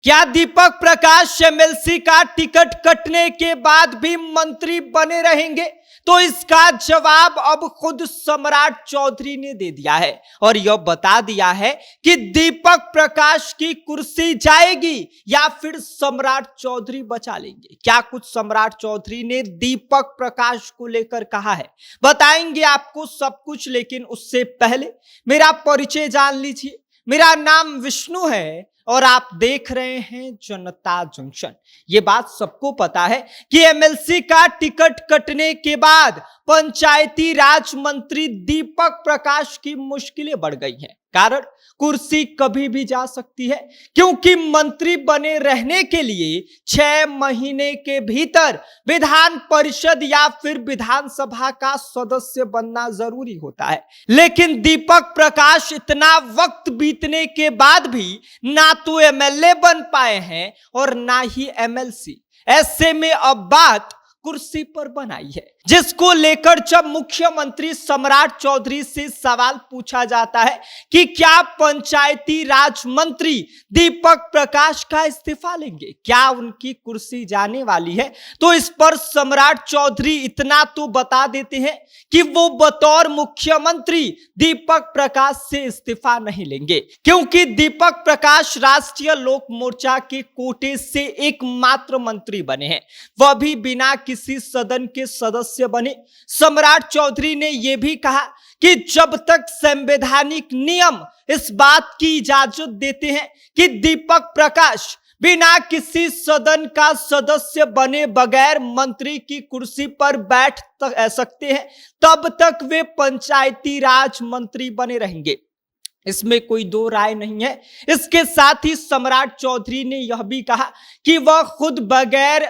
क्या दीपक प्रकाश एमएलसी का टिकट कटने के बाद भी मंत्री बने रहेंगे? तो इसका जवाब अब खुद सम्राट चौधरी ने दे दिया है और यह बता दिया है कि दीपक प्रकाश की कुर्सी जाएगी या फिर सम्राट चौधरी बचा लेंगे। क्या कुछ सम्राट चौधरी ने दीपक प्रकाश को लेकर कहा है, बताएंगे आपको सब कुछ। लेकिन उससे पहले मेरा परिचय जान लीजिए। मेरा नाम विष्णु है और आप देख रहे हैं जनता जंक्शन। ये बात सबको पता है कि एमएलसी का टिकट कटने के बाद पंचायती राज मंत्री दीपक प्रकाश की मुश्किलें बढ़ गई हैं। कारण कुर्सी कभी भी जा सकती है, क्योंकि मंत्री बने रहने के लिए 6 महीने के भीतर विधान परिषद या फिर विधानसभा का सदस्य बनना जरूरी होता है। लेकिन दीपक प्रकाश इतना वक्त बीतने के बाद भी ना तो एमएलए बन पाए हैं और ना ही एमएलसी। ऐसे में अब बात कुर्सी पर बनाई है, जिसको लेकर जब मुख्यमंत्री सम्राट चौधरी से सवाल पूछा जाता है कि क्या पंचायती राज मंत्री दीपक प्रकाश का इस्तीफा लेंगे, क्या उनकी कुर्सी जाने वाली है, तो इस पर सम्राट चौधरी इतना तो बता देते हैं कि वो बतौर मुख्यमंत्री दीपक प्रकाश से इस्तीफा नहीं लेंगे, क्योंकि दीपक प्रकाश राष्ट्रीय लोक मोर्चा के कोटे से एकमात्र मंत्री बने हैं, वह भी बिना किसी सदन के सदस्य बने। सम्राट चौधरी ने यह भी कहा कि जब तक संवैधानिक नियम इस बात की इजाजत देते हैं कि दीपक प्रकाश बिना किसी सदन का सदस्य बने बगैर मंत्री की कुर्सी पर बैठ सकते हैं, तब तक वे पंचायती राज मंत्री बने रहेंगे। इसमें कोई दो राय नहीं है। इसके साथ ही सम्राट चौधरी ने यह भी कहा कि वह खुद बगैर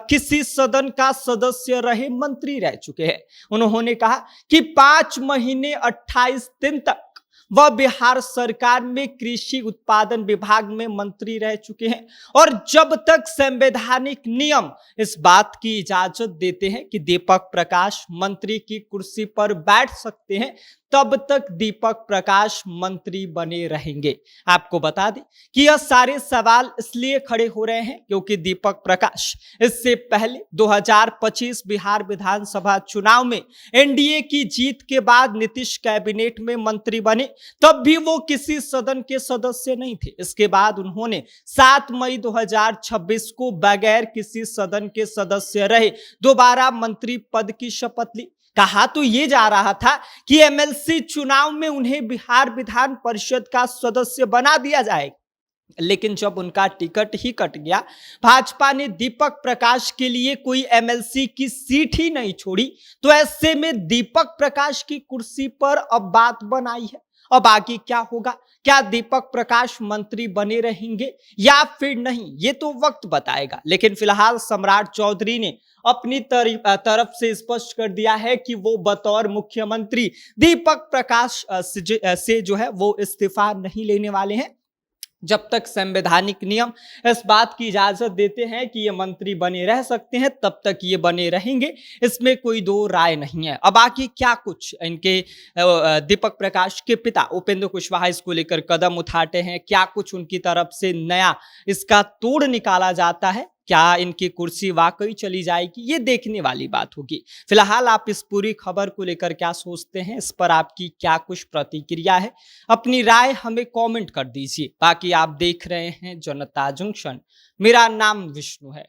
किसी सदन का सदस्य रहे मंत्री रह चुके हैं। उन्होंने कहा कि 5 महीने 28 दिन तक वह बिहार सरकार में कृषि उत्पादन विभाग में मंत्री रह चुके हैं और जब तक संवैधानिक नियम इस बात की इजाजत देते हैं कि दीपक प्रकाश मंत्री की कुर्सी पर बैठ सकते हैं, तब तक दीपक प्रकाश मंत्री बने रहेंगे। आपको बता दें कि यह सारे सवाल इसलिए खड़े हो रहे हैं क्योंकि दीपक प्रकाश इससे पहले 2025 बिहार विधानसभा चुनाव में एनडीए की जीत के बाद नीतीश कैबिनेट में मंत्री बने, तब भी वो किसी सदन के सदस्य नहीं थे। इसके बाद उन्होंने 7 मई 2026 को बगैर किसी सदन के सदस्य रहे दोबारा मंत्री पद की शपथ ली। कहा तो ये जा रहा था कि एमएलसी चुनाव में उन्हें बिहार विधान परिषद का सदस्य बना दिया जाएगा, लेकिन जब उनका टिकट ही कट गया, भाजपा ने दीपक प्रकाश के लिए कोई एमएलसी की सीट ही नहीं छोड़ी, तो ऐसे में दीपक प्रकाश की कुर्सी पर अब बात बनाई है। अब आगे क्या होगा, क्या दीपक प्रकाश मंत्री बने रहेंगे या फिर नहीं, ये तो वक्त बताएगा। लेकिन फिलहाल सम्राट चौधरी ने अपनी तरफ से स्पष्ट कर दिया है कि वो बतौर मुख्यमंत्री दीपक प्रकाश से जो है वो इस्तीफा नहीं लेने वाले हैं। जब तक संवैधानिक नियम इस बात की इजाजत देते हैं कि ये मंत्री बने रह सकते हैं, तब तक ये बने रहेंगे, इसमें कोई दो राय नहीं है। अब आगे क्या कुछ इनके दीपक प्रकाश के पिता उपेंद्र कुशवाहा इसको लेकर कदम उठाते हैं, क्या कुछ उनकी तरफ से नया इसका तोड़ निकाला जाता है, क्या इनकी कुर्सी वाकई चली जाएगी, ये देखने वाली बात होगी। फिलहाल आप इस पूरी खबर को लेकर क्या सोचते हैं, इस पर आपकी क्या कुछ प्रतिक्रिया है, अपनी राय हमें कमेंट कर दीजिए। बाकी आप देख रहे हैं जनता जंक्शन। मेरा नाम विष्णु है।